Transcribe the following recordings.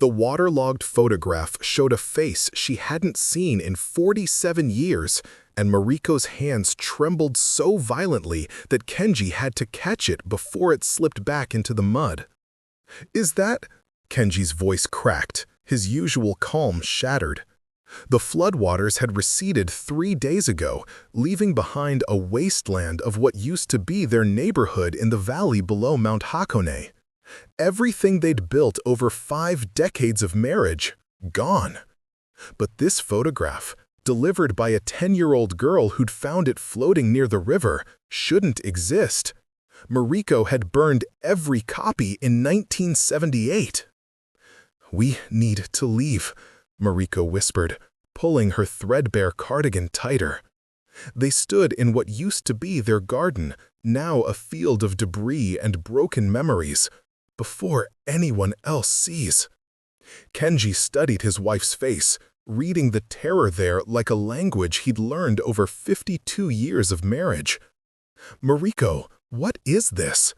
The waterlogged photograph showed a face she hadn't seen in 47 years, and Mariko's hands trembled so violently that Kenji had to catch it before it slipped back into the mud. "Is that—" Kenji's voice cracked, his usual calm shattered. The floodwaters had receded 3 days ago, leaving behind a wasteland of what used to be their neighborhood in the valley below Mount Hakone. Everything they'd built over 5 decades of marriage, gone. But this photograph, delivered by a 10-year-old girl who'd found it floating near the river, shouldn't exist. Mariko had burned every copy in 1978. "We need to leave," Mariko whispered, pulling her threadbare cardigan tighter. They stood in what used to be their garden, now a field of debris and broken memories, before anyone else sees. Kenji studied his wife's face, reading the terror there like a language he'd learned over 52 years of marriage. "Mariko, what is this?"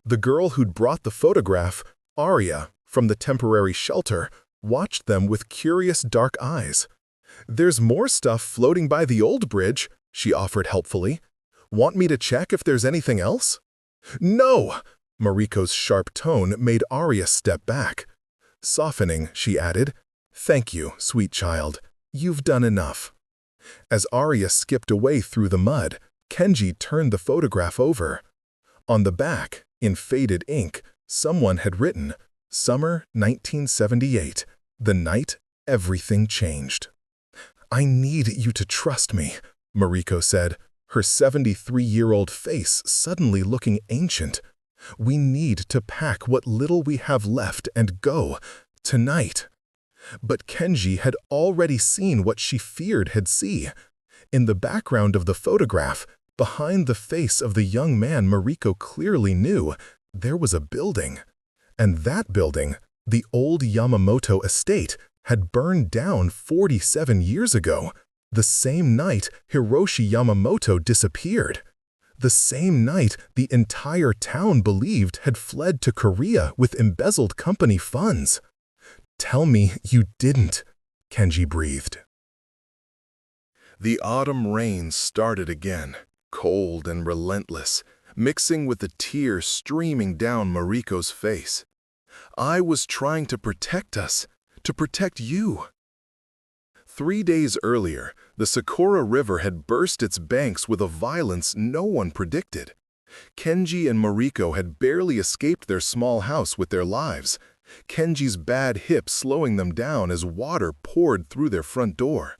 The girl who'd brought the photograph, Arya, from the temporary shelter, watched them with curious dark eyes. "There's more stuff floating by the old bridge," she offered helpfully. "Want me to check if there's anything else?" "No!" Mariko's sharp tone made Arya step back. Softening, she added, "Thank you, sweet child. You've done enough." As Arya skipped away through the mud, Kenji turned the photograph over. On the back, in faded ink, someone had written, "Summer 1978, the night everything changed." "I need you to trust me," Mariko said, her 73-year-old face suddenly looking ancient. "We need to pack what little we have left and go, tonight." But Kenji had already seen what she feared he'd see. In the background of the photograph, behind the face of the young man Mariko clearly knew, there was a building. And that building, the old Yamamoto estate, had burned down 47 years ago, the same night Hiroshi Yamamoto disappeared. The same night the entire town believed had fled to Korea with embezzled company funds. "Tell me you didn't," Kenji breathed. The autumn rain started again, cold and relentless, mixing with the tears streaming down Mariko's face. "I was trying to protect us, to protect you." 3 days earlier, the Sakura River had burst its banks with a violence no one predicted. Kenji and Mariko had barely escaped their small house with their lives, Kenji's bad hip slowing them down as water poured through their front door.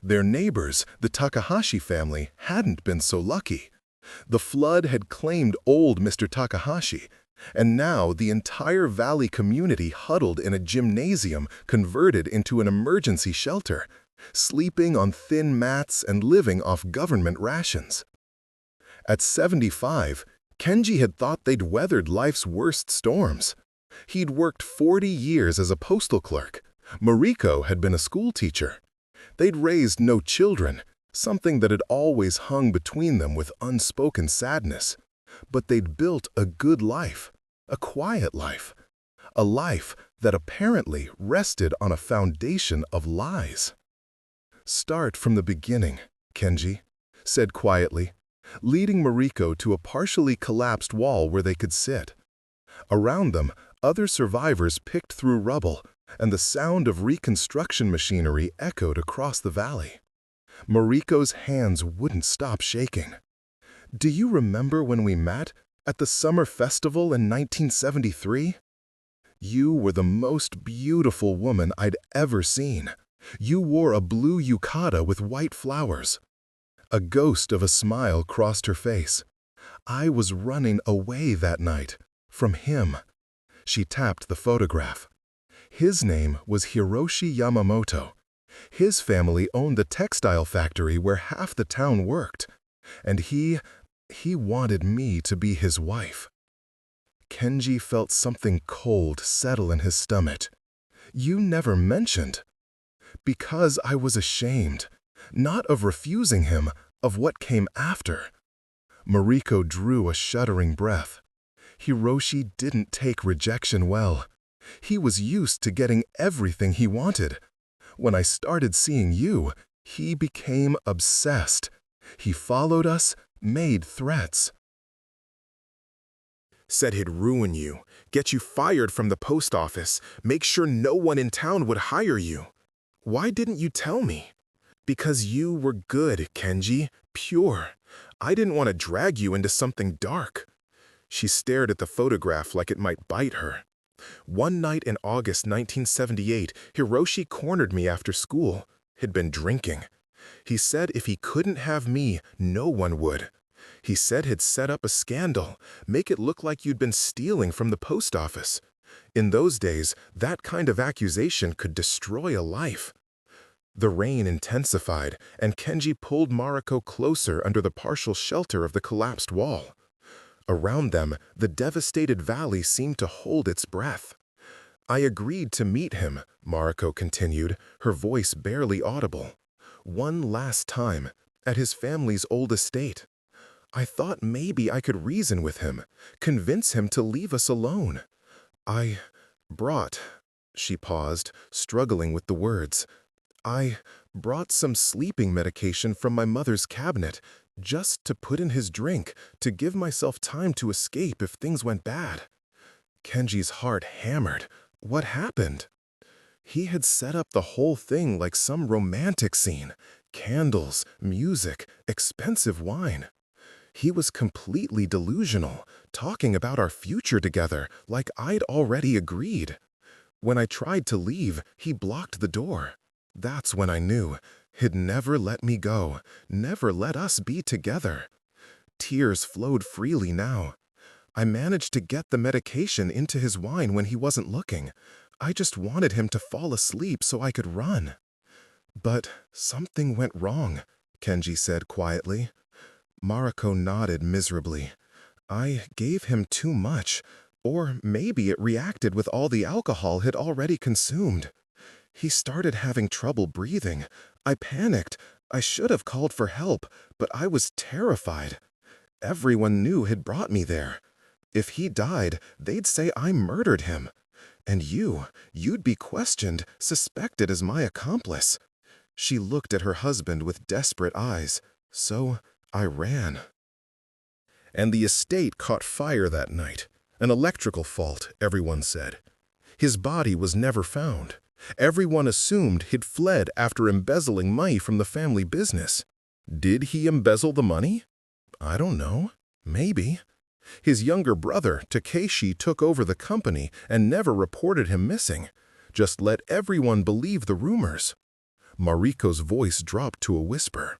Their neighbors, the Takahashi family, hadn't been so lucky. The flood had claimed old Mr. Takahashi, and now the entire valley community huddled in a gymnasium converted into an emergency shelter, sleeping on thin mats and living off government rations. At 75, Kenji had thought they'd weathered life's worst storms. He'd worked 40 years as a postal clerk. Mariko had been a schoolteacher. They'd raised no children, something that had always hung between them with unspoken sadness. But they'd built a good life, a quiet life, a life that apparently rested on a foundation of lies. "Start from the beginning, Kenji," said quietly, leading Mariko to a partially collapsed wall where they could sit. Around them, other survivors picked through rubble, and the sound of reconstruction machinery echoed across the valley. Mariko's hands wouldn't stop shaking. "Do you remember when we met at the summer festival in 1973? You were the most beautiful woman I'd ever seen. You wore a blue yukata with white flowers." A ghost of a smile crossed her face. "I was running away that night, from him." She tapped the photograph. His name was Hiroshi Yamamoto. His family owned the textile factory where half the town worked. And he wanted me to be his wife. Kenji felt something cold settle in his stomach. "You never mentioned." "Because I was ashamed, not of refusing him, of what came after." Mariko drew a shuddering breath. Hiroshi didn't take rejection well. He was used to getting everything he wanted. When I started seeing you, he became obsessed. He followed us, made threats. Said he'd ruin you, get you fired from the post office, make sure no one in town would hire you. Why didn't you tell me? Because you were good, Kenji, pure. I didn't want to drag you into something dark. She stared at the photograph like it might bite her. One night in August 1978, Hiroshi cornered me after school. He'd been drinking. He said if he couldn't have me, no one would. He said he'd set up a scandal, make it look like you'd been stealing from the post office. In those days, that kind of accusation could destroy a life. The rain intensified, and Kenji pulled Mariko closer under the partial shelter of the collapsed wall. Around them, the devastated valley seemed to hold its breath. I agreed to meet him, Mariko continued, her voice barely audible. One last time, at his family's old estate. I thought maybe I could reason with him, convince him to leave us alone. I brought, she paused, struggling with the words. I brought some sleeping medication from my mother's cabinet, just to put in his drink, to give myself time to escape if things went bad. Kenji's heart hammered. What happened? He had set up the whole thing like some romantic scene. Candles, music, expensive wine. He was completely delusional, talking about our future together like I'd already agreed. When I tried to leave, he blocked the door. That's when I knew he'd never let me go, never let us be together. Tears flowed freely now. I managed to get the medication into his wine when he wasn't looking. I just wanted him to fall asleep so I could run. But something went wrong, Kenji said quietly. Mariko nodded miserably. I gave him too much, or maybe it reacted with all the alcohol he'd already consumed. He started having trouble breathing. I panicked. I should have called for help, but I was terrified. Everyone knew he'd brought me there. If he died, they'd say I murdered him. And you'd be questioned, suspected as my accomplice. She looked at her husband with desperate eyes. So I ran. And the estate caught fire that night. An electrical fault, everyone said. His body was never found. Everyone assumed he'd fled after embezzling money from the family business. Did he embezzle the money? I don't know. Maybe. His younger brother, Takeshi, took over the company and never reported him missing. Just let everyone believe the rumors. Mariko's voice dropped to a whisper.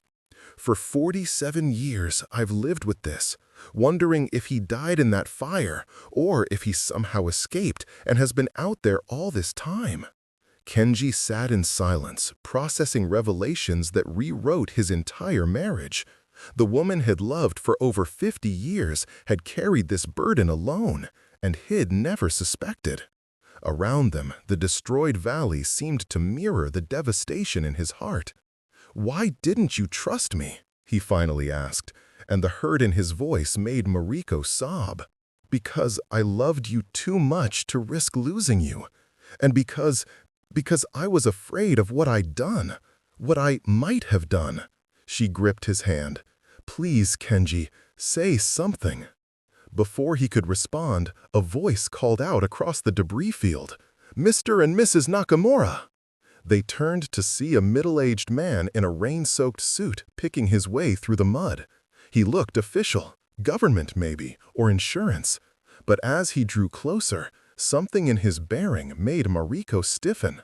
For 47 years, I've lived with this, wondering if he died in that fire, or if he somehow escaped and has been out there all this time. Kenji sat in silence, processing revelations that rewrote his entire marriage. The woman he'd loved for over 50 years had carried this burden alone, and he'd never suspected. Around them, the destroyed valley seemed to mirror the devastation in his heart. "Why didn't you trust me?" he finally asked, and the hurt in his voice made Mariko sob. "Because I loved you too much to risk losing you, and because I was afraid of what I'd done, what I might have done." She gripped his hand. "Please, Kenji, say something." Before he could respond, a voice called out across the debris field, "Mr. and Mrs. Nakamura!" They turned to see a middle-aged man in a rain-soaked suit picking his way through the mud. He looked official, government maybe, or insurance. But as he drew closer, something in his bearing made Mariko stiffen.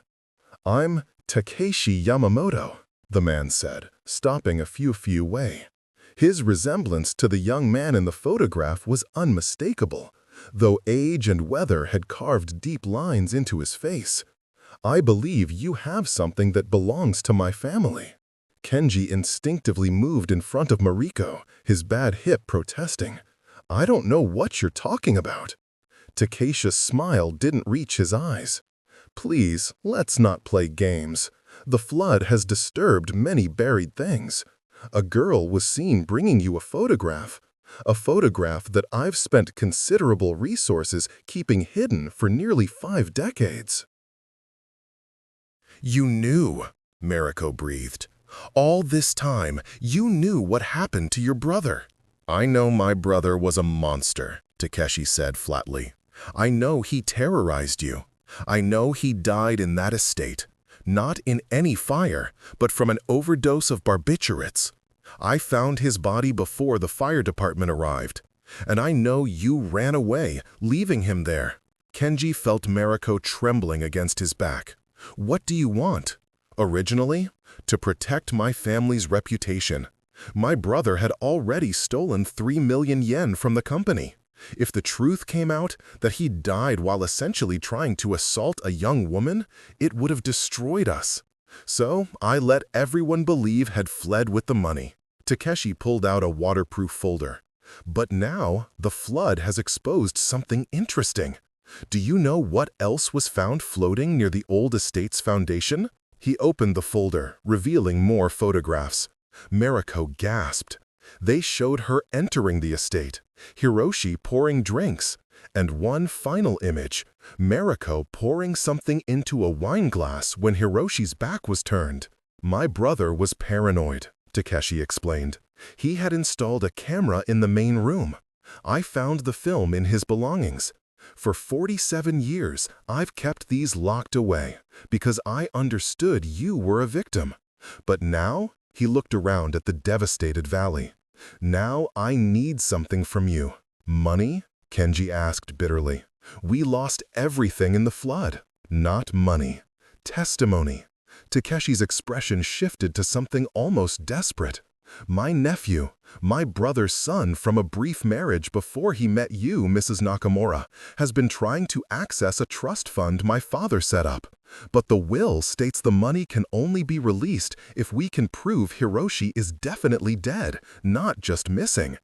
"I'm Takeshi Yamamoto," the man said, stopping a few feet away. His resemblance to the young man in the photograph was unmistakable, though age and weather had carved deep lines into his face. "I believe you have something that belongs to my family." Kenji instinctively moved in front of Mariko, his bad hip protesting. "I don't know what you're talking about." Takeshi's smile didn't reach his eyes. "Please, let's not play games. The flood has disturbed many buried things. A girl was seen bringing you a photograph. A photograph that I've spent considerable resources keeping hidden for nearly 5 decades. You knew, Mariko breathed. All this time, you knew what happened to your brother. I know my brother was a monster, Takeshi said flatly. I know he terrorized you. I know he died in that estate. Not in any fire, but from an overdose of barbiturates. I found his body before the fire department arrived. And I know you ran away, leaving him there. Kenji felt Mariko trembling against his back. What do you want? Originally, to protect my family's reputation. My brother had already stolen 3 million yen from the company. If the truth came out that he died while essentially trying to assault a young woman, it would have destroyed us. So I let everyone believe had fled with the money. Takeshi pulled out a waterproof folder. But now the flood has exposed something interesting. Do you know what else was found floating near the old estate's foundation? He opened the folder, revealing more photographs. Mariko gasped. They showed her entering the estate, Hiroshi pouring drinks, and one final image, Mariko pouring something into a wine glass when Hiroshi's back was turned. My brother was paranoid, Takeshi explained. He had installed a camera in the main room. I found the film in his belongings. For 47 years, I've kept these locked away because I understood you were a victim. But now, he looked around at the devastated valley. Now I need something from you. Money? Kenji asked bitterly. We lost everything in the flood. Not money. Testimony. Takeshi's expression shifted to something almost desperate. My nephew, my brother's son from a brief marriage before he met you, Mrs. Nakamura, has been trying to access a trust fund my father set up. But the will states the money can only be released if we can prove Hiroshi is definitely dead, not just missing.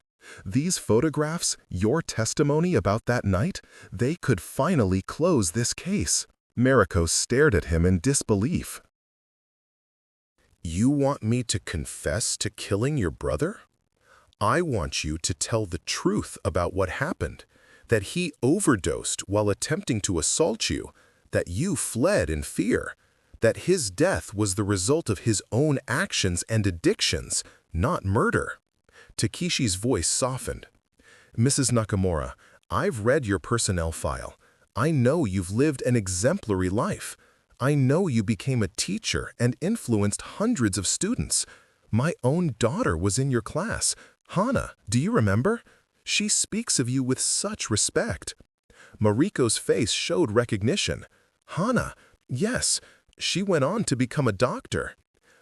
These photographs, your testimony about that night, they could finally close this case. Mariko stared at him in disbelief. You want me to confess to killing your brother? I want you to tell the truth about what happened, that he overdosed while attempting to assault you, that you fled in fear, that his death was the result of his own actions and addictions, not murder. Takeshi's voice softened. Mrs. Nakamura, I've read your personnel file. I know you've lived an exemplary life. I know you became a teacher and influenced hundreds of students. My own daughter was in your class. Hana, do you remember? She speaks of you with such respect. Mariko's face showed recognition. Hana, yes, she went on to become a doctor.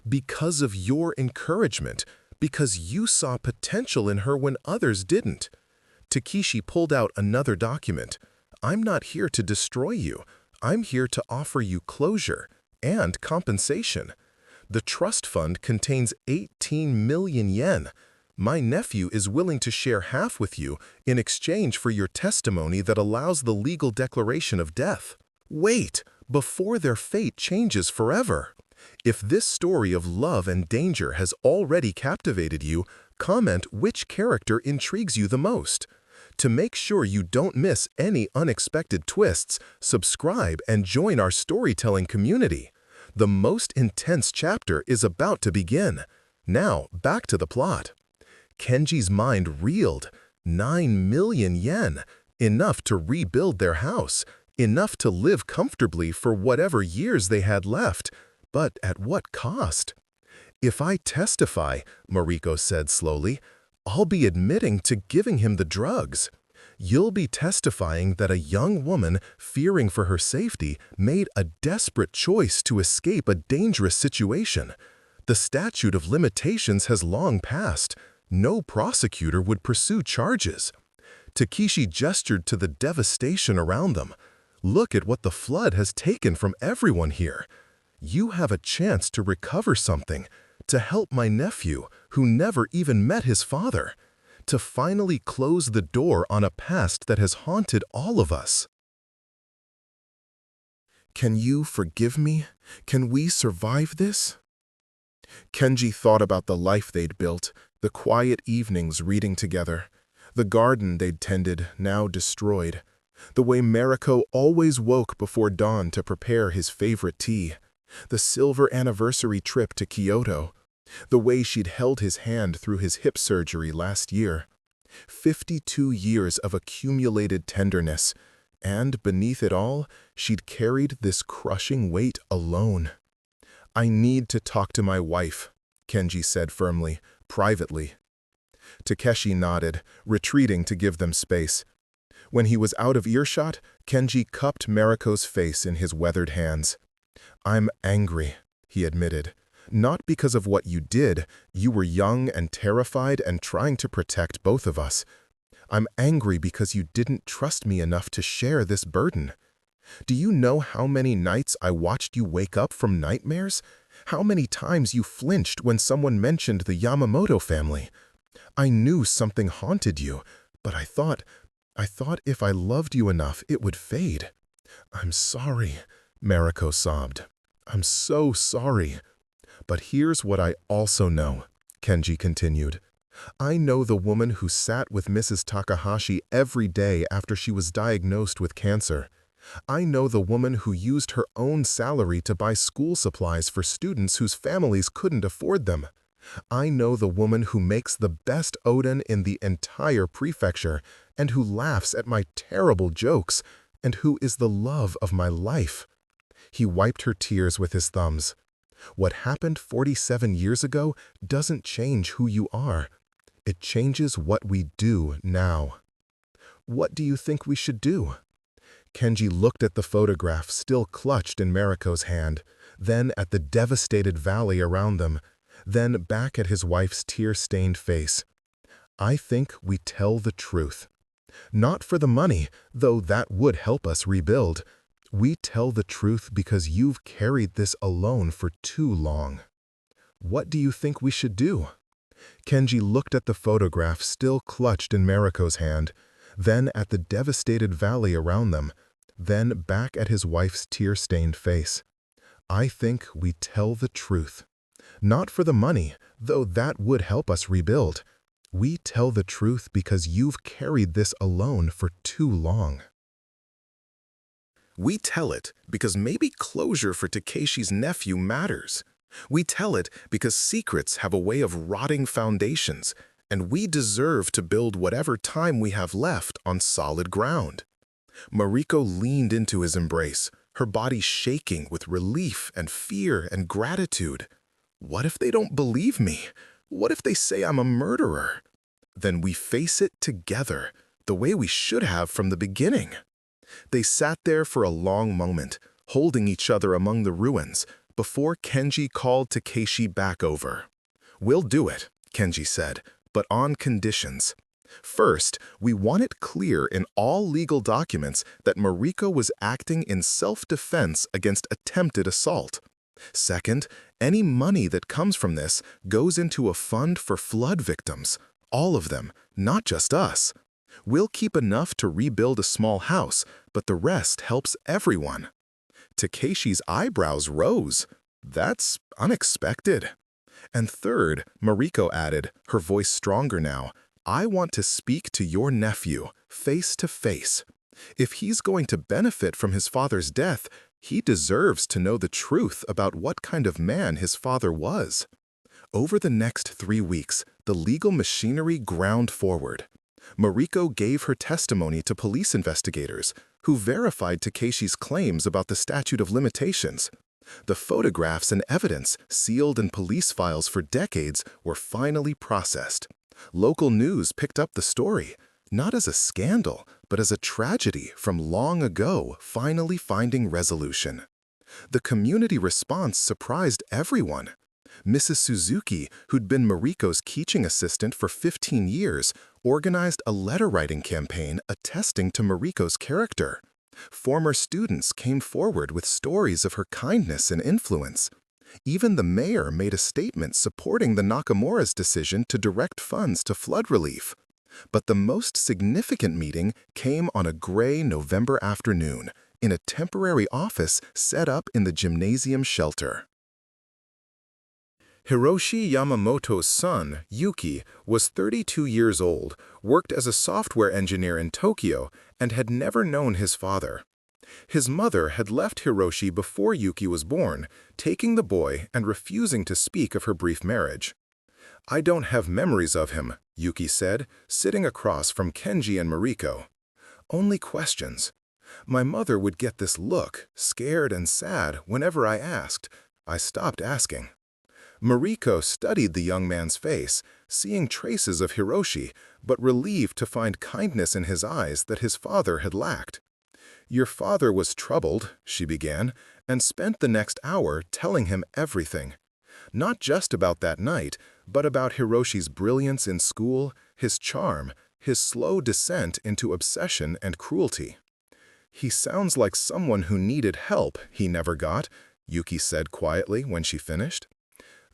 Because of your encouragement, because you saw potential in her when others didn't. Takeshi pulled out another document. I'm not here to destroy you. I'm here to offer you closure and compensation. The trust fund contains 18 million yen. My nephew is willing to share half with you in exchange for your testimony that allows the legal declaration of death. Wait, before their fate changes forever. If this story of love and danger has already captivated you, comment which character intrigues you the most. To make sure you don't miss any unexpected twists, subscribe and join our storytelling community. The most intense chapter is about to begin. Now, back to the plot. Kenji's mind reeled. 9 million yen, enough to rebuild their house, enough to live comfortably for whatever years they had left. But at what cost? If I testify, Mariko said slowly, I'll be admitting to giving him the drugs. You'll be testifying that a young woman, fearing for her safety, made a desperate choice to escape a dangerous situation. The statute of limitations has long passed. No prosecutor would pursue charges. Takeshi gestured to the devastation around them. Look at what the flood has taken from everyone here. You have a chance to recover something, to help my nephew, who never even met his father, to finally close the door on a past that has haunted all of us. Can you forgive me? Can we survive this? Kenji thought about the life they'd built, the quiet evenings reading together. The garden they'd tended, now destroyed. The way Mariko always woke before dawn to prepare his favorite tea. The silver anniversary trip to Kyoto. The way she'd held his hand through his hip surgery last year. 52 years of accumulated tenderness. And beneath it all, she'd carried this crushing weight alone. "I need to talk to my wife," Kenji said firmly, privately. Takeshi nodded, retreating to give them space. When he was out of earshot, Kenji cupped Mariko's face in his weathered hands. "I'm angry," he admitted. "Not because of what you did. You were young and terrified and trying to protect both of us. I'm angry because you didn't trust me enough to share this burden. Do you know how many nights I watched you wake up from nightmares? How many times you flinched when someone mentioned the Yamamoto family? I knew something haunted you, but I thought if I loved you enough, it would fade. I'm sorry," Mariko sobbed. "I'm so sorry. But here's what I also know," Kenji continued. "I know the woman who sat with Mrs. Takahashi every day after she was diagnosed with cancer. I know the woman who used her own salary to buy school supplies for students whose families couldn't afford them. I know the woman who makes the best oden in the entire prefecture, and who laughs at my terrible jokes, and who is the love of my life." He wiped her tears with his thumbs. "What happened 47 years ago doesn't change who you are. It changes what we do now. What do you think we should do?" Kenji looked at the photograph still clutched in Mariko's hand, then at the devastated valley around them, then back at his wife's tear-stained face. "I think we tell the truth. Not for the money, though that would help us rebuild. We tell the truth because you've carried this alone for too long. What do you think we should do?" Kenji looked at the photograph still clutched in Mariko's hand, then at the devastated valley around them, then back at his wife's tear-stained face. "I think we tell the truth. Not for the money, though that would help us rebuild. We tell the truth because you've carried this alone for too long." We tell it because maybe closure for Takeshi's nephew matters. We tell it because secrets have a way of rotting foundations, and we deserve to build whatever time we have left on solid ground. Mariko leaned into his embrace, her body shaking with relief and fear and gratitude. What if they don't believe me? What if they say I'm a murderer? Then we face it together, the way we should have from the beginning. They sat there for a long moment, holding each other among the ruins, before Kenji called Takeshi back over. "We'll do it," Kenji said, "but on conditions. First, we want it clear in all legal documents that Mariko was acting in self-defense against attempted assault. Second, any money that comes from this goes into a fund for flood victims, all of them, not just us. We'll keep enough to rebuild a small house, but the rest helps everyone." Takeshi's eyebrows rose. "That's unexpected." "And third," Mariko added, her voice stronger now, "I want to speak to your nephew, face to face. If he's going to benefit from his father's death, he deserves to know the truth about what kind of man his father was." Over the next 3 weeks, the legal machinery ground forward. Mariko gave her testimony to police investigators, who verified Takeshi's claims about the statute of limitations. The photographs and evidence, sealed in police files for decades, were finally processed. Local news picked up the story, not as a scandal, but as a tragedy from long ago finally finding resolution. The community response surprised everyone. Mrs. Suzuki, who'd been Mariko's teaching assistant for 15 years, organized a letter-writing campaign attesting to Mariko's character. Former students came forward with stories of her kindness and influence. Even the mayor made a statement supporting the Nakamura's decision to direct funds to flood relief. But the most significant meeting came on a gray November afternoon in a temporary office set up in the gymnasium shelter. Hiroshi Yamamoto's son, Yuki, was 32 years old, worked as a software engineer in Tokyo, and had never known his father. His mother had left Hiroshi before Yuki was born, taking the boy and refusing to speak of her brief marriage. "I don't have memories of him," Yuki said, sitting across from Kenji and Mariko. "Only questions. My mother would get this look, scared and sad, whenever I asked. I stopped asking." Mariko studied the young man's face, seeing traces of Hiroshi, but relieved to find kindness in his eyes that his father had lacked. "Your father was troubled," she began, and spent the next hour telling him everything. Not just about that night, but about Hiroshi's brilliance in school, his charm, his slow descent into obsession and cruelty. "He sounds like someone who needed help he never got," Yuki said quietly when she finished.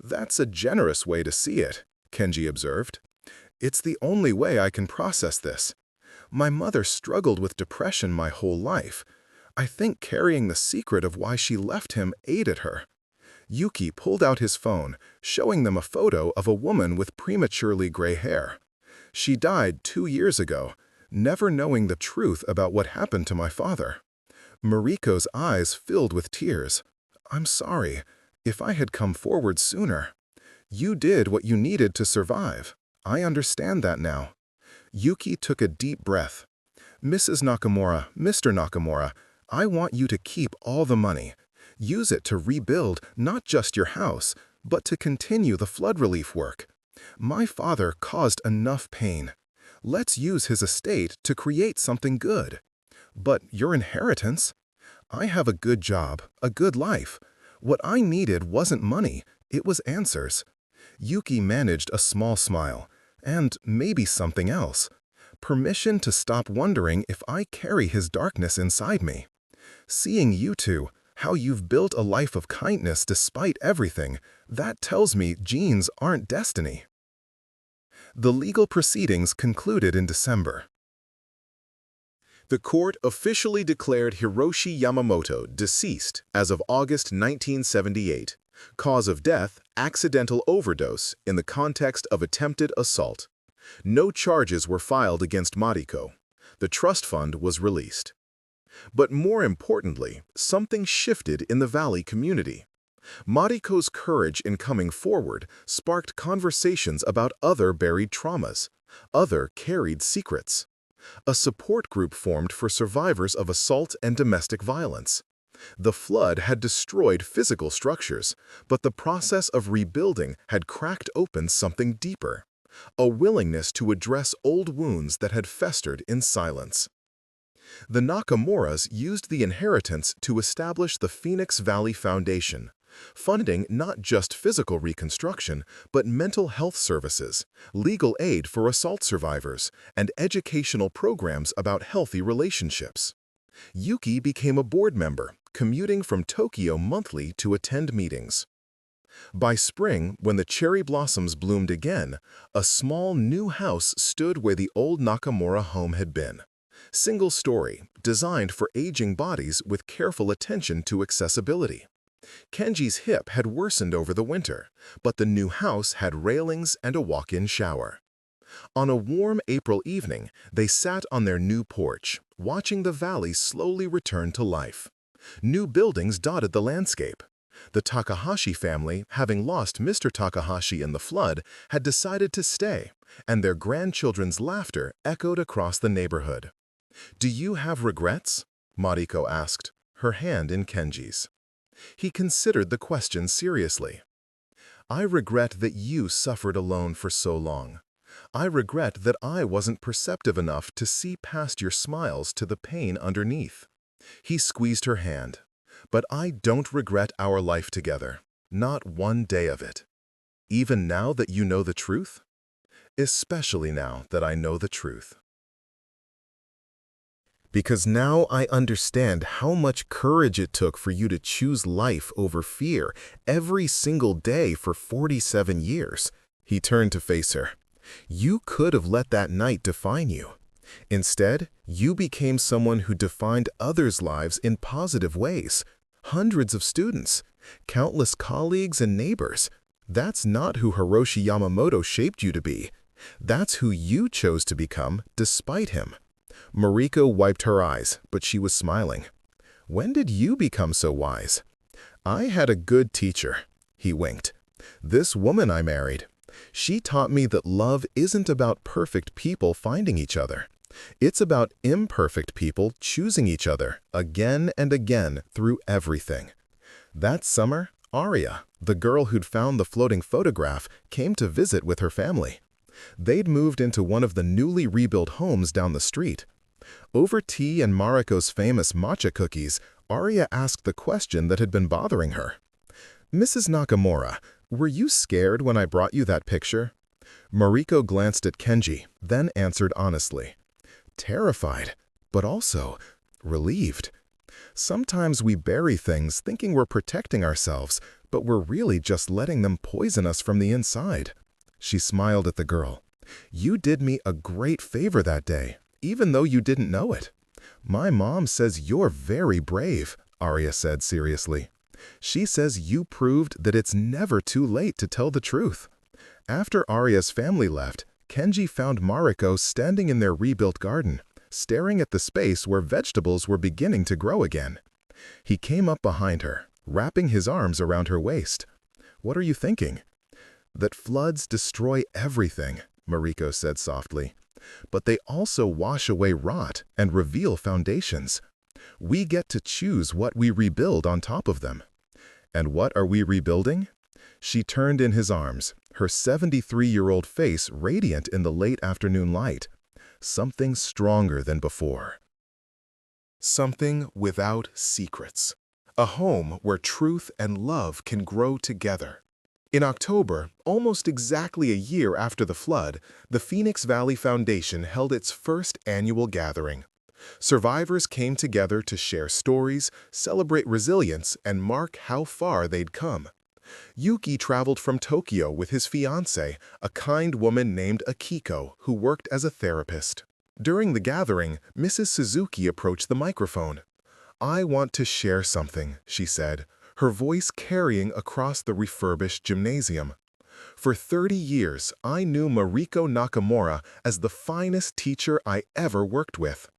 "That's a generous way to see it," Kenji observed. "It's the only way I can process this. My mother struggled with depression my whole life. I think carrying the secret of why she left him aided her." Yuki pulled out his phone, showing them a photo of a woman with prematurely gray hair. "She died 2 years ago, never knowing the truth about what happened to my father." Mariko's eyes filled with tears. "I'm sorry. If I had come forward sooner." "You did what you needed to survive. I understand that now." Yuki took a deep breath. "Mrs. Nakamura, Mr. Nakamura, I want you to keep all the money. Use it to rebuild not just your house, but to continue the flood relief work. My father caused enough pain. Let's use his estate to create something good. But your inheritance? I have a good job, a good life. What I needed wasn't money, it was answers." Yuki managed a small smile, and maybe something else. "Permission to stop wondering if I carry his darkness inside me. Seeing you two, how you've built a life of kindness despite everything, that tells me genes aren't destiny." The legal proceedings concluded in December. The court officially declared Hiroshi Yamamoto deceased as of August 1978. Cause of death, accidental overdose in the context of attempted assault. No charges were filed against Mariko. The trust fund was released. But more importantly, something shifted in the Valley community. Mariko's courage in coming forward sparked conversations about other buried traumas, other carried secrets. A support group formed for survivors of assault and domestic violence. The flood had destroyed physical structures, but the process of rebuilding had cracked open something deeper, a willingness to address old wounds that had festered in silence. The Nakamuras used the inheritance to establish the Phoenix Valley Foundation, funding not just physical reconstruction, but mental health services, legal aid for assault survivors, and educational programs about healthy relationships. Yuki became a board member, commuting from Tokyo monthly to attend meetings. By spring, when the cherry blossoms bloomed again, a small new house stood where the old Nakamura home had been. Single story, designed for aging bodies with careful attention to accessibility. Kenji's hip had worsened over the winter, but the new house had railings and a walk-in shower. On a warm April evening, they sat on their new porch, watching the valley slowly return to life. New buildings dotted the landscape. The Takahashi family, having lost Mr. Takahashi in the flood, had decided to stay, and their grandchildren's laughter echoed across the neighborhood. "Do you have regrets?" Mariko asked, her hand in Kenji's. He considered the question seriously. "I regret that you suffered alone for so long. I regret that I wasn't perceptive enough to see past your smiles to the pain underneath." He squeezed her hand. "But I don't regret our life together, not one day of it. Even now that you know the truth? Especially now that I know the truth. Because now I understand how much courage it took for you to choose life over fear every single day for 47 years. He turned to face her. "You could have let that night define you. Instead, you became someone who defined others' lives in positive ways. Hundreds of students, countless colleagues and neighbors. That's not who Hiroshi Yamamoto shaped you to be. That's who you chose to become despite him. Mariko wiped her eyes, but she was smiling. When did you become so wise? I had a good teacher. He winked. This woman I married. She taught me that love isn't about perfect people finding each other. It's about imperfect people choosing each other again and again through everything. That summer, Aria, the girl who'd found the floating photograph, came to visit with her family. They'd moved into one of the newly rebuilt homes down the street. Over tea and Mariko's famous matcha cookies, Aria asked the question that had been bothering her. Mrs. Nakamura, were you scared when I brought you that picture? Mariko glanced at Kenji, then answered honestly. Terrified, but also relieved. Sometimes we bury things thinking we're protecting ourselves, but we're really just letting them poison us from the inside. She smiled at the girl. You did me a great favor that day, even though you didn't know it. My mom says you're very brave, Aria said seriously. She says you proved that it's never too late to tell the truth. After Aria's family left, Kenji found Mariko standing in their rebuilt garden, staring at the space where vegetables were beginning to grow again. He came up behind her, wrapping his arms around her waist. What are you thinking? That floods destroy everything, Mariko said softly. But they also wash away rot and reveal foundations. We get to choose what we rebuild on top of them. And what are we rebuilding? She turned in his arms, her 73-year-old face radiant in the late afternoon light. Something stronger than before. Something without secrets. A home where truth and love can grow together. In October, almost exactly a year after the flood, the Phoenix Valley Foundation held its first annual gathering. Survivors came together to share stories, celebrate resilience, and mark how far they'd come. Yuki traveled from Tokyo with his fiancée, a kind woman named Akiko, who worked as a therapist. During the gathering, Mrs. Suzuki approached the microphone. I want to share something, she said, her voice carrying across the refurbished gymnasium. For 30 years, I knew Mariko Nakamura as the finest teacher I ever worked with.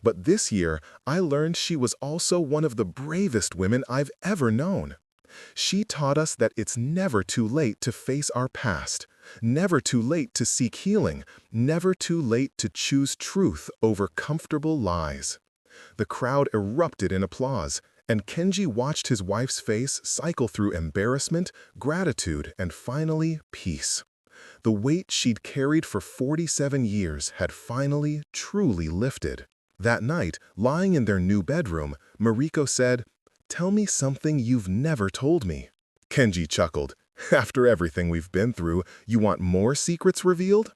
But this year, I learned she was also one of the bravest women I've ever known. She taught us that it's never too late to face our past, never too late to seek healing, never too late to choose truth over comfortable lies. The crowd erupted in applause, and Kenji watched his wife's face cycle through embarrassment, gratitude, and finally, peace. The weight she'd carried for 47 years had finally, truly lifted. That night, lying in their new bedroom, Mariko said, "Tell me something you've never told me." Kenji chuckled. After everything we've been through, you want more secrets revealed?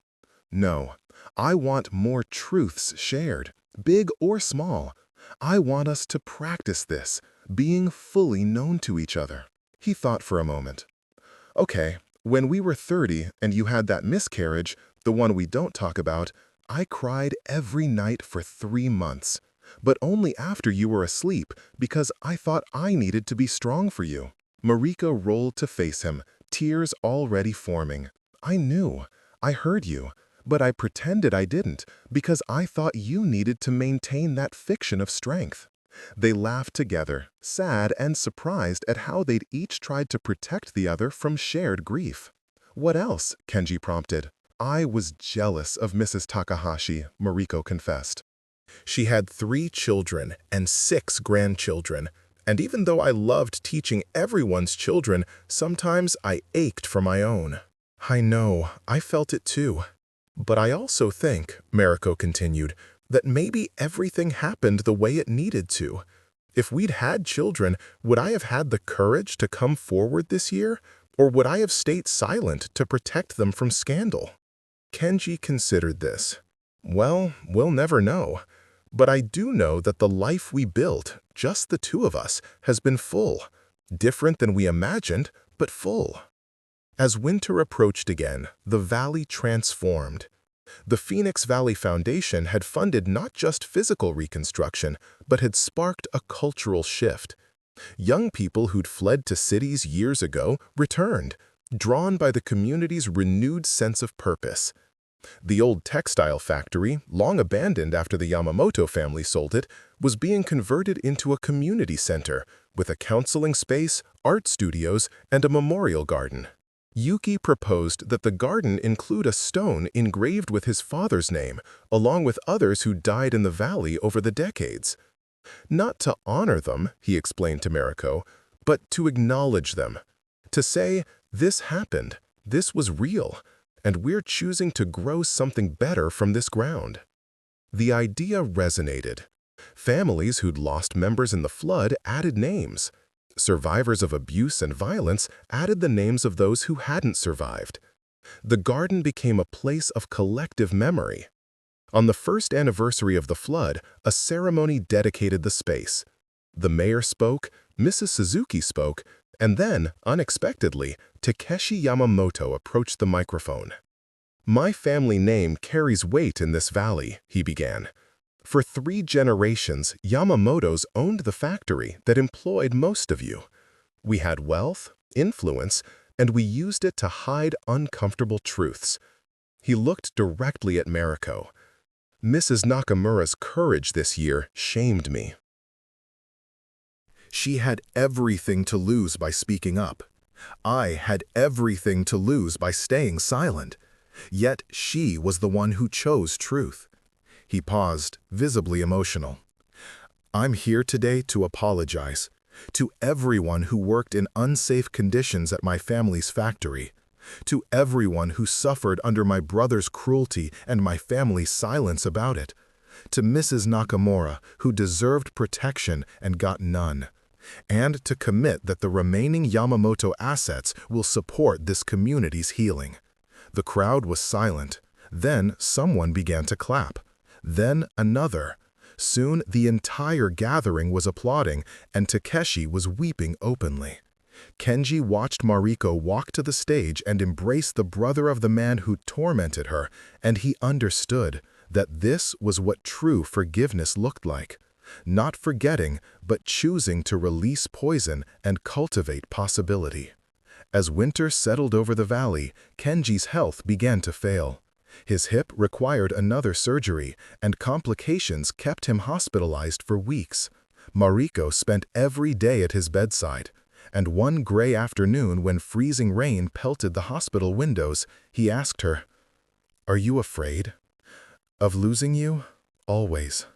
No, I want more truths shared, big or small. I want us to practice this, being fully known to each other. He thought for a moment. Okay, when we were 30 and you had that miscarriage, the one we don't talk about, I cried every night for 3 months, but only after you were asleep because I thought I needed to be strong for you. Mariko rolled to face him, tears already forming. I knew. I heard you, but I pretended I didn't because I thought you needed to maintain that fiction of strength. They laughed together, sad and surprised at how they'd each tried to protect the other from shared grief. What else? Kenji prompted. I was jealous of Mrs. Takahashi, Mariko confessed. She had 3 children and 6 grandchildren, and even though I loved teaching everyone's children, sometimes I ached for my own. I know, I felt it too. But I also think, Mariko continued, that maybe everything happened the way it needed to. If we'd had children, would I have had the courage to come forward this year? Or would I have stayed silent to protect them from scandal? Kenji considered this. Well, we'll never know. But I do know that the life we built, just the 2 of us, has been full. Different than we imagined, but full. As winter approached again, the valley transformed. The Phoenix Valley Foundation had funded not just physical reconstruction, but had sparked a cultural shift. Young people who'd fled to cities years ago returned. drawn by the community's renewed sense of purpose. The old textile factory, long abandoned after the Yamamoto family sold it, was being converted into a community center with a counseling space, art studios, and a memorial garden. Yuki proposed that the garden include a stone engraved with his father's name, along with others who died in the valley over the decades. Not to honor them, he explained to Mariko, but to acknowledge them. To say, this happened, this was real, and we're choosing to grow something better from this ground. The idea resonated. Families who'd lost members in the flood added names. Survivors of abuse and violence added the names of those who hadn't survived. The garden became a place of collective memory. On the first anniversary of the flood, a ceremony dedicated the space. The mayor spoke, Mrs. Suzuki spoke, and then, unexpectedly, Takeshi Yamamoto approached the microphone. "My family name carries weight in this valley," he began. "For 3 generations, Yamamotos owned the factory that employed most of you. We had wealth, influence, and we used it to hide uncomfortable truths." He looked directly at Mariko. "Mrs. Nakamura's courage this year shamed me." She had everything to lose by speaking up. I had everything to lose by staying silent. Yet she was the one who chose truth. He paused, visibly emotional. "I'm here today to apologize to everyone who worked in unsafe conditions at my family's factory, to everyone who suffered under my brother's cruelty and my family's silence about it, to Mrs. Nakamura, who deserved protection and got none, and to commit that the remaining Yamamoto assets will support this community's healing." The crowd was silent. Then someone began to clap. Then another. Soon the entire gathering was applauding, and Takeshi was weeping openly. Kenji watched Mariko walk to the stage and embrace the brother of the man who tormented her, and he understood that this was what true forgiveness looked like. Not forgetting, but choosing to release poison and cultivate possibility. As winter settled over the valley, Kenji's health began to fail. His hip required another surgery, and complications kept him hospitalized for weeks. Mariko spent every day at his bedside, and one gray afternoon when freezing rain pelted the hospital windows, he asked her, "Are you afraid?" "Of losing you? Always."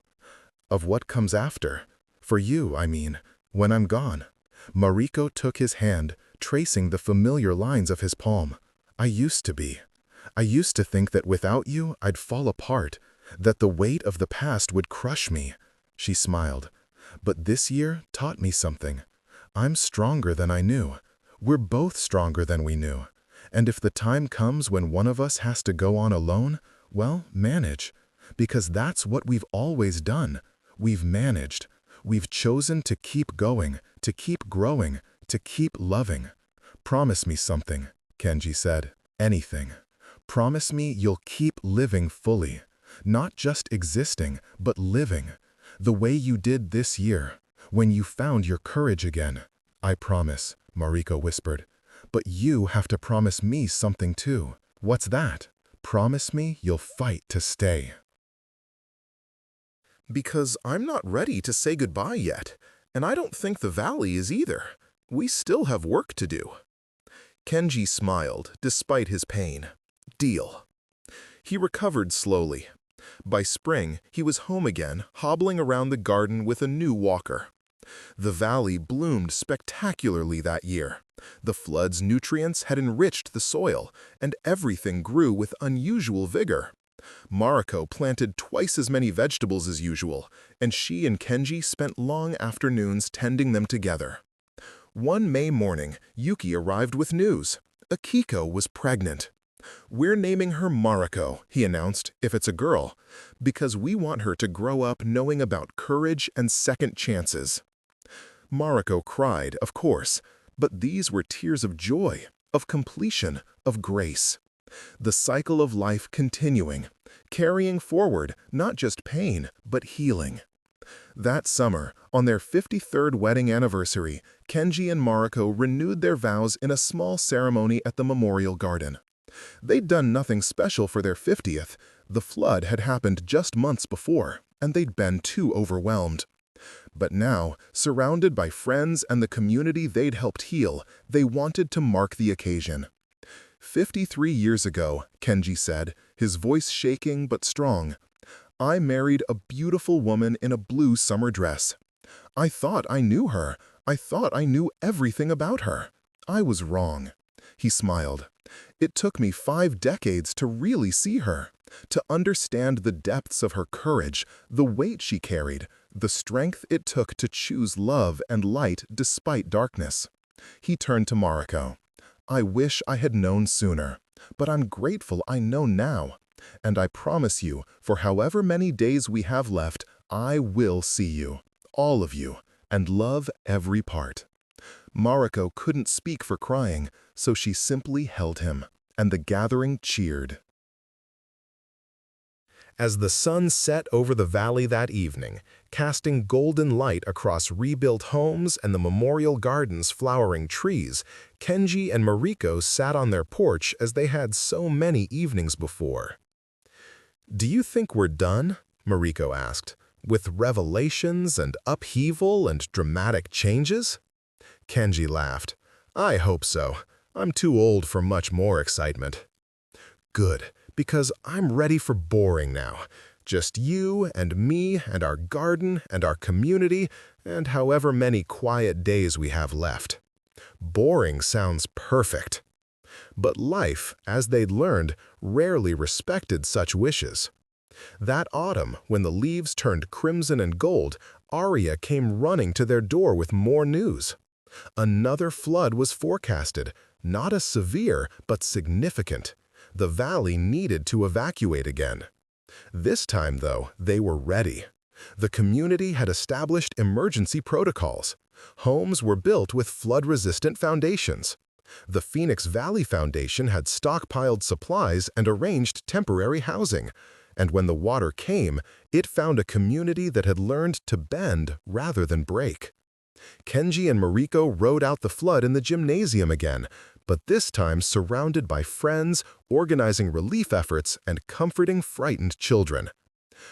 "Of what comes after? For you, I mean, when I'm gone." Mariko took his hand, tracing the familiar lines of his palm. "I used to be. I used to think that without you, I'd fall apart, that the weight of the past would crush me." She smiled. "But this year taught me something. I'm stronger than I knew. We're both stronger than we knew. And if the time comes when one of us has to go on alone, well, manage. Because that's what we've always done. We've managed. We've chosen to keep going, to keep growing, to keep loving. Promise me something," Kenji said. "Anything. Promise me you'll keep living fully. Not just existing, but living. The way you did this year, when you found your courage again." "I promise," Mariko whispered. "But you have to promise me something too." "What's that?" "Promise me you'll fight to stay." "Because I'm not ready to say goodbye yet, and I don't think the valley is either. We still have work to do." Kenji smiled, despite his pain. "Deal." He recovered slowly. By spring, he was home again, hobbling around the garden with a new walker. The valley bloomed spectacularly that year. The flood's nutrients had enriched the soil, and everything grew with unusual vigor. Mariko planted twice as many vegetables as usual, and she and Kenji spent long afternoons tending them together. One May morning, Yuki arrived with news. Akiko was pregnant. "We're naming her Mariko," he announced, "if it's a girl, because we want her to grow up knowing about courage and second chances." Mariko cried, of course, but these were tears of joy, of completion, of grace. The cycle of life continuing, carrying forward not just pain, but healing. That summer, on their 53rd wedding anniversary, Kenji and Mariko renewed their vows in a small ceremony at the Memorial Garden. They'd done nothing special for their 50th. The flood had happened just months before, and they'd been too overwhelmed. But now, surrounded by friends and the community they'd helped heal, they wanted to mark the occasion. 53 years ago, Kenji said, his voice shaking but strong, I married a beautiful woman in a blue summer dress. I thought I knew her. I thought I knew everything about her. I was wrong. He smiled. It took me 5 decades to really see her, to understand the depths of her courage, the weight she carried, the strength it took to choose love and light despite darkness. He turned to Mariko. I wish I had known sooner, but I'm grateful I know now. And I promise you, for however many days we have left, I will see you, all of you, and love every part. Mariko couldn't speak for crying, so she simply held him, and the gathering cheered. As the sun set over the valley that evening, casting golden light across rebuilt homes and the Memorial Garden's flowering trees, Kenji and Mariko sat on their porch as they had so many evenings before. Do you think we're done? Mariko asked, with revelations and upheaval and dramatic changes? Kenji laughed. I hope so. I'm too old for much more excitement. Good, because I'm ready for boring now. Just you and me and our garden and our community and however many quiet days we have left. Boring sounds perfect. But life, as they'd learned, rarely respected such wishes. That autumn, when the leaves turned crimson and gold, Arya came running to their door with more news. Another flood was forecasted, not as severe, but significant. The valley needed to evacuate again. This time, though, they were ready. The community had established emergency protocols. Homes were built with flood-resistant foundations. The Phoenix Valley Foundation had stockpiled supplies and arranged temporary housing. And when the water came, it found a community that had learned to bend rather than break. Kenji and Mariko rode out the flood in the gymnasium again, but this time surrounded by friends, organizing relief efforts, and comforting frightened children.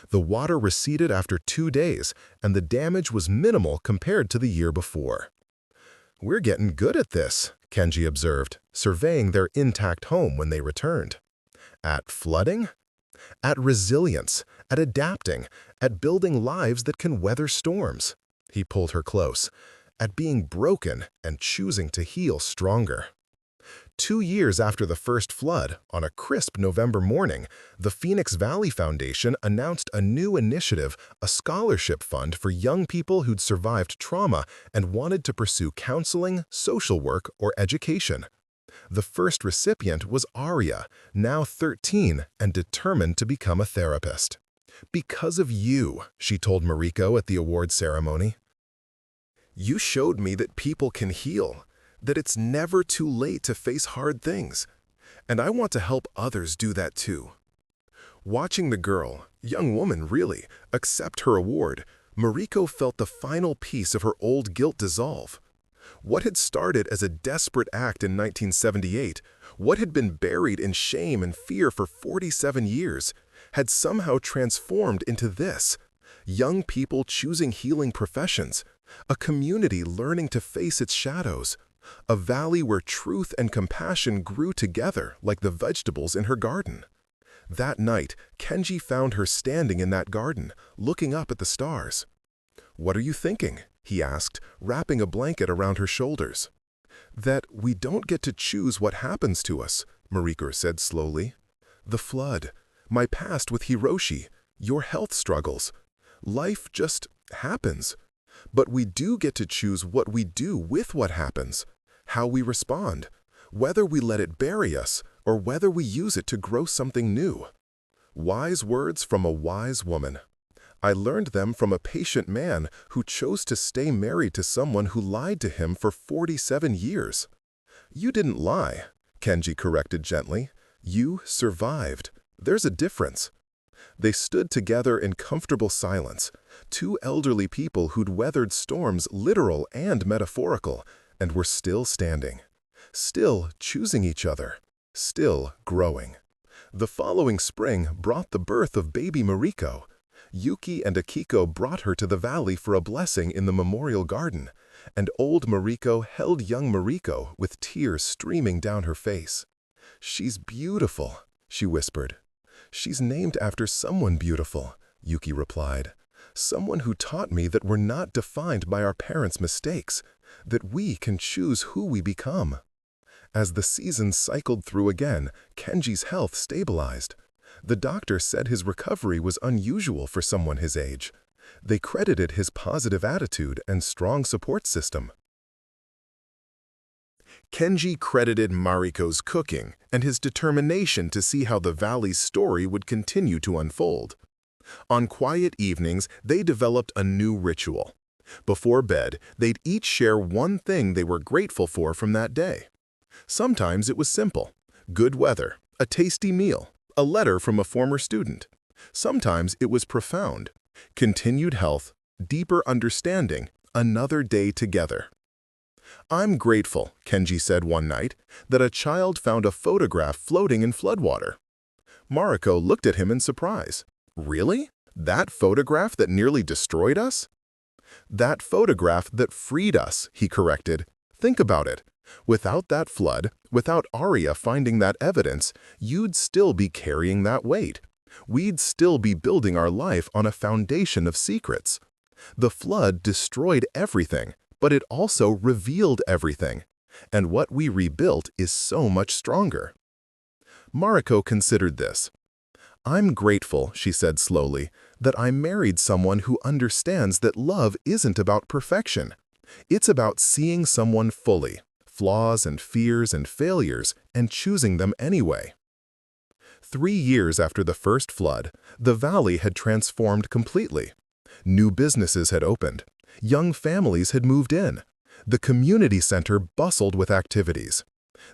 The water receded after 2 days, and the damage was minimal compared to the year before. We're getting good at this, Kenji observed, surveying their intact home when they returned. At flooding? At resilience, at adapting, at building lives that can weather storms. He pulled her close, at being broken and choosing to heal stronger. 2 years after the first flood, on a crisp November morning, the Phoenix Valley Foundation announced a new initiative, a scholarship fund for young people who'd survived trauma and wanted to pursue counseling, social work, or education. The first recipient was Arya, now 13 and determined to become a therapist. Because of you, she told Mariko at the award ceremony. You showed me that people can heal, that it's never too late to face hard things, and I want to help others do that too. Watching the girl, young woman really, accept her award, Mariko felt the final piece of her old guilt dissolve. What had started as a desperate act in 1978, what had been buried in shame and fear for 47 years, had somehow transformed into this: young people choosing healing professions, a community learning to face its shadows, a valley where truth and compassion grew together like the vegetables in her garden. That night, Kenji found her standing in that garden, looking up at the stars. "What are you thinking?" he asked, wrapping a blanket around her shoulders. "That we don't get to choose what happens to us," Mariko said slowly. "The flood, my past with Hiroshi, your health struggles. Life just happens. But we do get to choose what we do with what happens, how we respond, whether we let it bury us or whether we use it to grow something new." Wise words from a wise woman. I learned them from a patient man who chose to stay married to someone who lied to him for 47 years. "You didn't lie," Kenji corrected gently. "You survived. There's a difference." They stood together in comfortable silence, Two elderly people who'd weathered storms literal and metaphorical, and were still standing, still choosing each other, still growing. The following spring brought the birth of baby Mariko. Yuki and Akiko brought her to the valley for a blessing in the memorial garden, and old Mariko held young Mariko with tears streaming down her face. "She's beautiful," she whispered. "She's named after someone beautiful," Yuki replied. "Someone who taught me that we're not defined by our parents' mistakes, that we can choose who we become." As the seasons cycled through again, Kenji's health stabilized. The doctor said his recovery was unusual for someone his age. They credited his positive attitude and strong support system. Kenji credited Mariko's cooking and his determination to see how the valley's story would continue to unfold. On quiet evenings, they developed a new ritual. Before bed, they'd each share one thing they were grateful for from that day. Sometimes it was simple: good weather, a tasty meal, a letter from a former student. Sometimes it was profound: continued health, deeper understanding, another day together. "I'm grateful," Kenji said one night, "that a child found a photograph floating in floodwater." Mariko looked at him in surprise. "Really? That photograph that nearly destroyed us?" "That photograph that freed us," he corrected. "Think about it. Without that flood, without Arya finding that evidence, you'd still be carrying that weight. We'd still be building our life on a foundation of secrets. The flood destroyed everything, but it also revealed everything. And what we rebuilt is so much stronger." Mariko considered this. "I'm grateful," she said slowly, "that I married someone who understands that love isn't about perfection. It's about seeing someone fully, flaws and fears and failures, and choosing them anyway." 3 years after the first flood, the valley had transformed completely. New businesses had opened. Young families had moved in. The community center bustled with activities.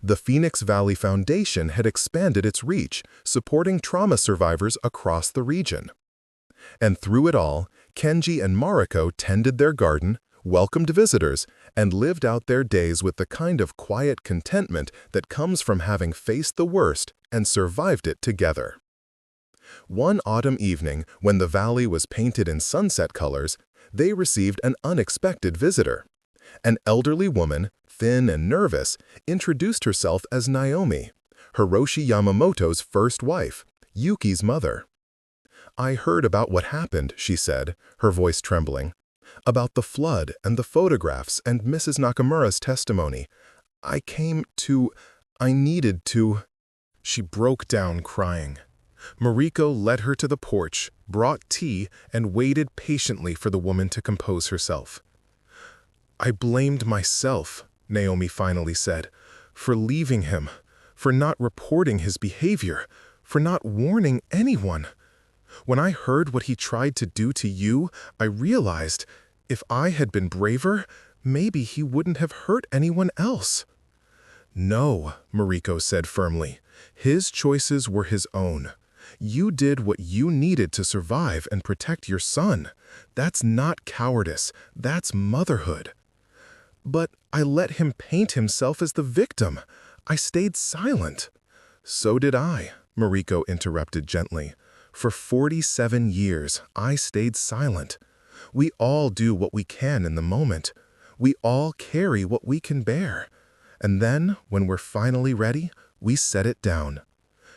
The Phoenix Valley Foundation had expanded its reach, supporting trauma survivors across the region. And through it all, Kenji and Mariko tended their garden, welcomed visitors, and lived out their days with the kind of quiet contentment that comes from having faced the worst and survived it together. One autumn evening, when the valley was painted in sunset colors, they received an unexpected visitor. An elderly woman, thin and nervous, introduced herself as Naomi, Hiroshi Yamamoto's first wife, Yuki's mother. "I heard about what happened," she said, her voice trembling. "About the flood and the photographs and Mrs. Nakamura's testimony. I needed to—" She broke down crying. Mariko led her to the porch, brought tea, and waited patiently for the woman to compose herself. "I blamed myself," Naomi finally said, "for leaving him, for not reporting his behavior, for not warning anyone. When I heard what he tried to do to you, I realized, if I had been braver, maybe he wouldn't have hurt anyone else." "No," Mariko said firmly. "His choices were his own. You did what you needed to survive and protect your son. That's not cowardice, that's motherhood." "But I let him paint himself as the victim. I stayed silent." "So did I," Mariko interrupted gently. "For 47 years, I stayed silent. We all do what we can in the moment. We all carry what we can bear. And then, when we're finally ready, we set it down."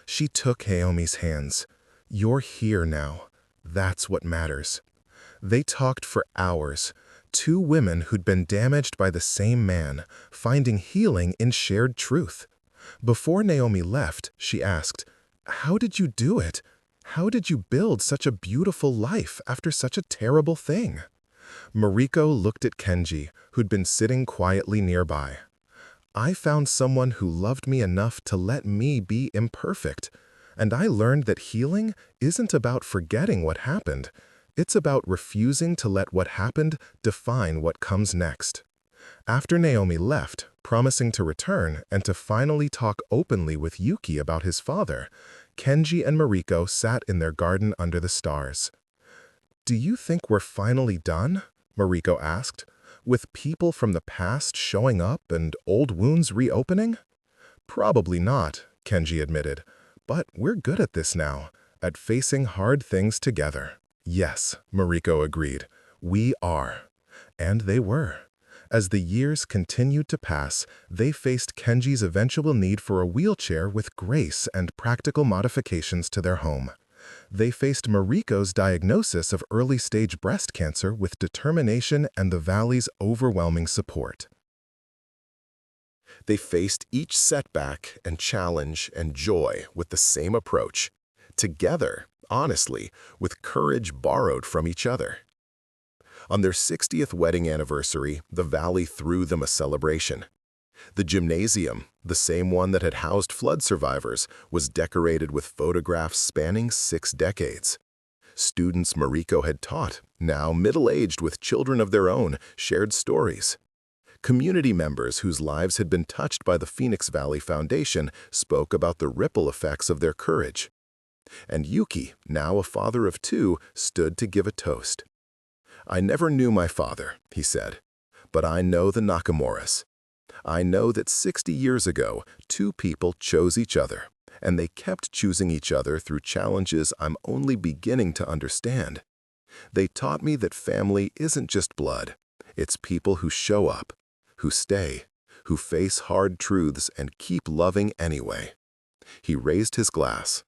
She took Naomi's hands. "You're here now. That's what matters." They talked for hours. Two women who'd been damaged by the same man, finding healing in shared truth. Before Naomi left, she asked, "How did you do it? How did you build such a beautiful life after such a terrible thing?" Mariko looked at Kenji, who'd been sitting quietly nearby. "I found someone who loved me enough to let me be imperfect. And I learned that healing isn't about forgetting what happened. It's about refusing to let what happened define what comes next." After Naomi left, promising to return and to finally talk openly with Yuki about his father, Kenji and Mariko sat in their garden under the stars. "Do you think we're finally done?" Mariko asked, "with people from the past showing up and old wounds reopening?" "Probably not," Kenji admitted, "but we're good at this now, at facing hard things together." "Yes," Mariko agreed, "we are." And they were. As the years continued to pass, they faced Kenji's eventual need for a wheelchair with grace and practical modifications to their home. They faced Mariko's diagnosis of early-stage breast cancer with determination and the Valley's overwhelming support. They faced each setback and challenge and joy with the same approach. Together, honestly, with courage borrowed from each other. On their 60th wedding anniversary, the Valley threw them a celebration. The gymnasium, the same one that had housed flood survivors, was decorated with photographs spanning 6 decades. Students Mariko had taught, now middle-aged with children of their own, shared stories. Community members whose lives had been touched by the Phoenix Valley Foundation spoke about the ripple effects of their courage. And Yuki, now a father of 2, stood to give a toast. "I never knew my father," he said, "but I know the Nakamuras. I know that 60 years ago, 2 people chose each other, and they kept choosing each other through challenges I'm only beginning to understand. They taught me that family isn't just blood. It's people who show up, who stay, who face hard truths and keep loving anyway." He raised his glass.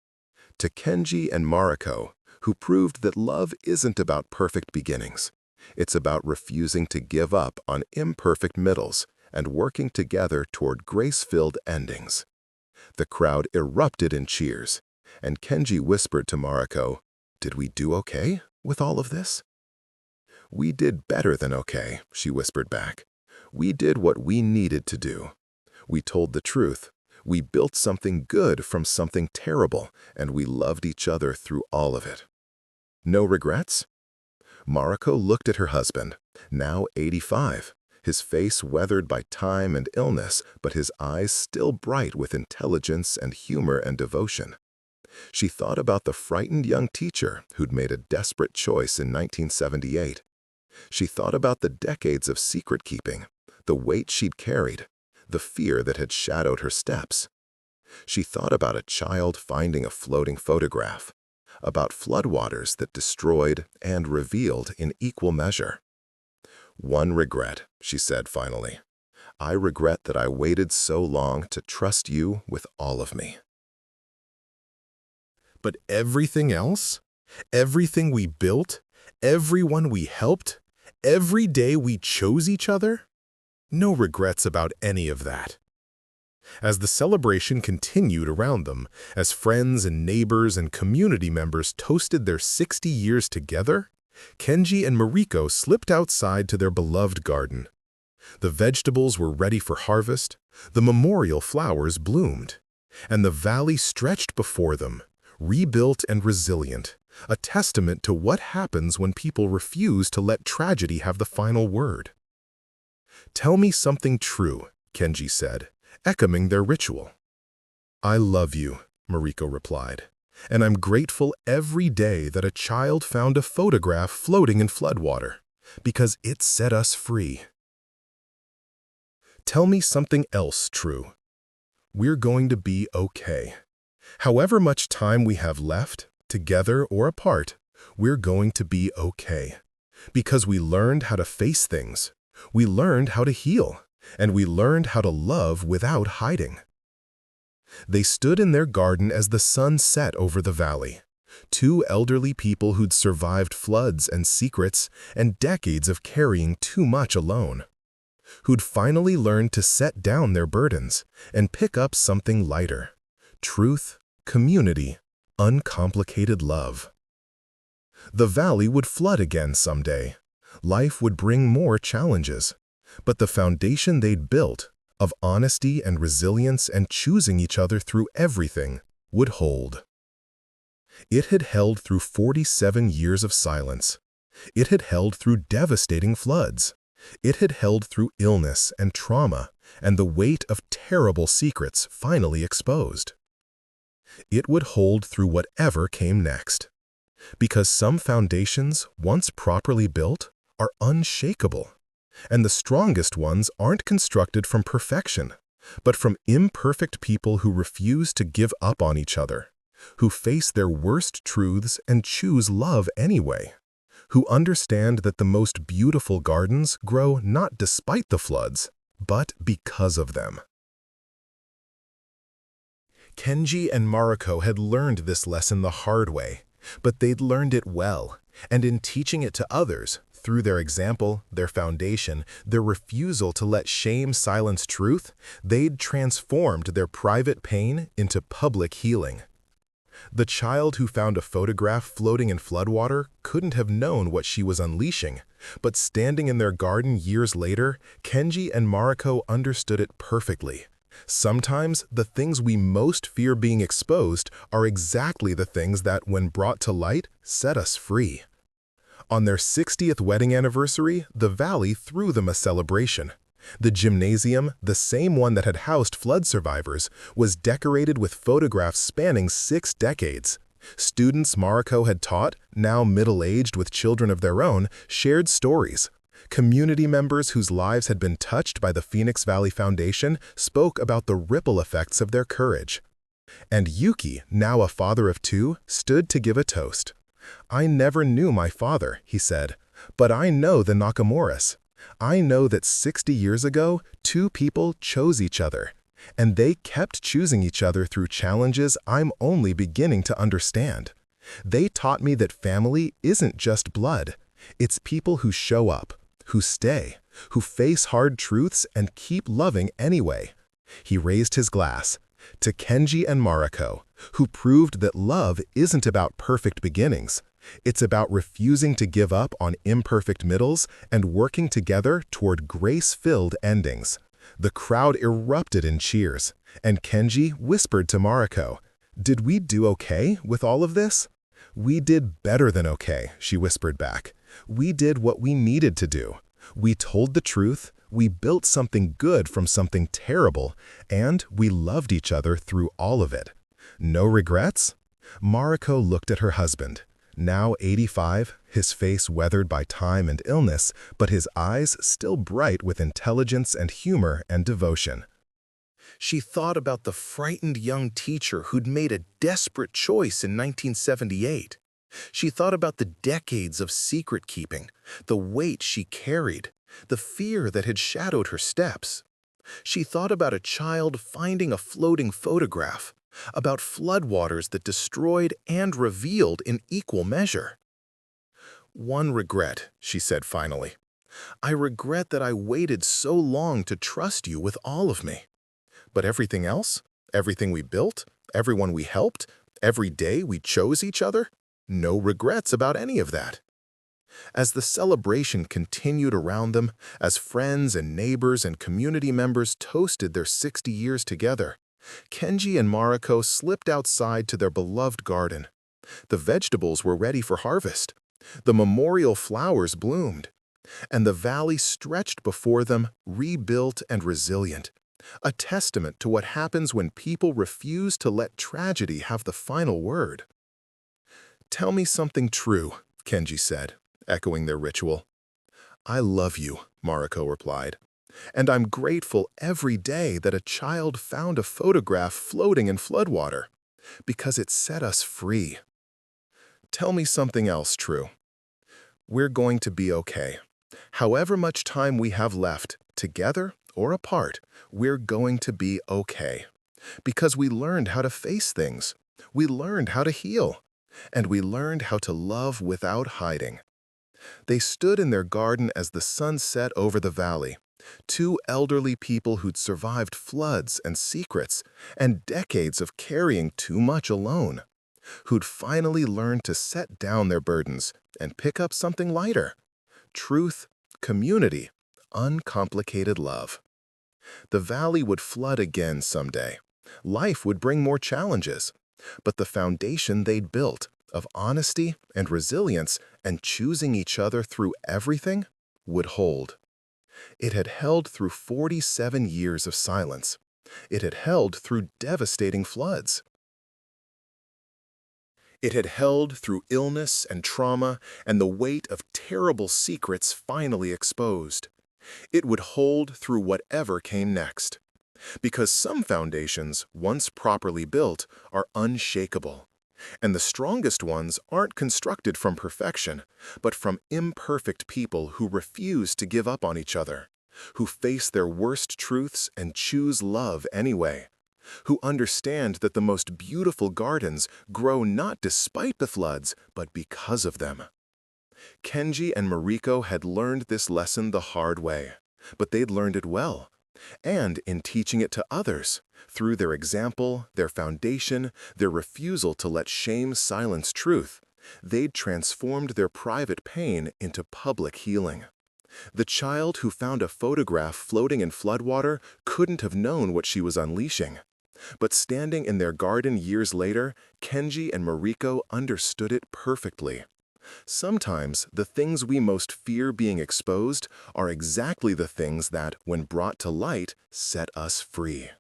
To Kenji and Mariko, who proved that love isn't about perfect beginnings. It's about refusing to give up on imperfect middles and working together toward grace-filled endings. The crowd erupted in cheers, and Kenji whispered to Mariko, "Did we do okay with all of this?" "We did better than okay," she whispered back. "We did what we needed to do. We told the truth. We built something good from something terrible, and we loved each other through all of it." "No regrets?" Mariko looked at her husband, now 85, his face weathered by time and illness, but his eyes still bright with intelligence and humor and devotion. She thought about the frightened young teacher who'd made a desperate choice in 1978. She thought about the decades of secret-keeping, the weight she'd carried, the fear that had shadowed her steps. She thought about a child finding a floating photograph, about floodwaters that destroyed and revealed in equal measure. "One regret," she said finally. "I regret that I waited so long to trust you with all of me." But everything else? Everything we built? Everyone we helped? Every day we chose each other? No regrets about any of that. As the celebration continued around them, as friends and neighbors and community members toasted their 60 years together, Kenji and Mariko slipped outside to their beloved garden. The vegetables were ready for harvest, the memorial flowers bloomed, and the valley stretched before them, rebuilt and resilient, a testament to what happens when people refuse to let tragedy have the final word. "Tell me something true," Kenji said, echoing their ritual. "I love you," Mariko replied, "and I'm grateful every day that a child found a photograph floating in floodwater, because it set us free." "Tell me something else true." "We're going to be okay. However much time we have left, together or apart, we're going to be okay. Because we learned how to face things, we learned how to heal, and we learned how to love without hiding." They stood in their garden as the sun set over the valley, 2 elderly people who'd survived floods and secrets and decades of carrying too much alone, who'd finally learned to set down their burdens and pick up something lighter: truth, community, uncomplicated love. The valley would flood again someday. Life would bring more challenges. But the foundation they'd built, of honesty and resilience and choosing each other through everything, would hold. It had held through 47 years of silence. It had held through devastating floods. It had held through illness and trauma and the weight of terrible secrets finally exposed. It would hold through whatever came next. Because some foundations, once properly built, are unshakable. And the strongest ones aren't constructed from perfection, but from imperfect people who refuse to give up on each other, who face their worst truths and choose love anyway, who understand that the most beautiful gardens grow not despite the floods, but because of them. Kenji and Mariko had learned this lesson the hard way, but they'd learned it well, and in teaching it to others, through their example, their foundation, their refusal to let shame silence truth, they'd transformed their private pain into public healing. The child who found a photograph floating in floodwater couldn't have known what she was unleashing, but standing in their garden years later, Kenji and Mariko understood it perfectly. Sometimes the things we most fear being exposed are exactly the things that, when brought to light, set us free. On their 60th wedding anniversary, the Valley threw them a celebration. The gymnasium, the same one that had housed flood survivors, was decorated with photographs spanning 6 decades. Students Mariko had taught, now middle-aged with children of their own, shared stories. Community members whose lives had been touched by the Phoenix Valley Foundation spoke about the ripple effects of their courage. And Yuki, now a father of 2, stood to give a toast. "I never knew my father," he said, "but I know the Nakamuras. I know that 60 years ago, 2 people chose each other, and they kept choosing each other through challenges I'm only beginning to understand. They taught me that family isn't just blood. It's people who show up, who stay, who face hard truths and keep loving anyway." He raised his glass. To Kenji and Mariko, who proved that love isn't about perfect beginnings. It's about refusing to give up on imperfect middles and working together toward grace-filled endings. The crowd erupted in cheers, and Kenji whispered to Mariko, "Did we do okay with all of this?" "We did better than okay," she whispered back. "We did what we needed to do. We told the truth, we built something good from something terrible, and we loved each other through all of it. No regrets?" Mariko looked at her husband. Now 85, his face weathered by time and illness, but his eyes still bright with intelligence and humor and devotion. She thought about the frightened young teacher who'd made a desperate choice in 1978. She thought about the decades of secret-keeping, the weight she carried, the fear that had shadowed her steps. She thought about a child finding a floating photograph, about floodwaters that destroyed and revealed in equal measure. "One regret," she said finally. "I regret that I waited so long to trust you with all of me. But everything else, everything we built, everyone we helped, every day we chose each other, no regrets about any of that." As the celebration continued around them, as friends and neighbors and community members toasted their 60 years together, Kenji and Mariko slipped outside to their beloved garden. The vegetables were ready for harvest. The memorial flowers bloomed. And the valley stretched before them, rebuilt and resilient. A testament to what happens when people refuse to let tragedy have the final word. "Tell me something true," Kenji said, echoing their ritual. "I love you," Mariko replied. "And I'm grateful every day that a child found a photograph floating in floodwater, because it set us free." "Tell me something else true." "We're going to be okay. However much time we have left, together or apart, we're going to be okay. Because we learned how to face things. We learned how to heal. And we learned how to love without hiding." They stood in their garden as the sun set over the valley. 2 elderly people who'd survived floods and secrets and decades of carrying too much alone, who'd finally learned to set down their burdens and pick up something lighter. Truth, community, uncomplicated love. The valley would flood again someday. Life would bring more challenges. But the foundation they'd built of honesty and resilience and choosing each other through everything would hold. It had held through 47 years of silence. It had held through devastating floods. It had held through illness and trauma and the weight of terrible secrets finally exposed. It would hold through whatever came next. Because some foundations, once properly built, are unshakable. And the strongest ones aren't constructed from perfection, but from imperfect people who refuse to give up on each other, who face their worst truths and choose love anyway, who understand that the most beautiful gardens grow not despite the floods, but because of them. Kenji and Mariko had learned this lesson the hard way, but they'd learned it well. And in teaching it to others, through their example, their foundation, their refusal to let shame silence truth, they'd transformed their private pain into public healing. The child who found a photograph floating in floodwater couldn't have known what she was unleashing. But standing in their garden years later, Kenji and Mariko understood it perfectly. Sometimes the things we most fear being exposed are exactly the things that, when brought to light, set us free.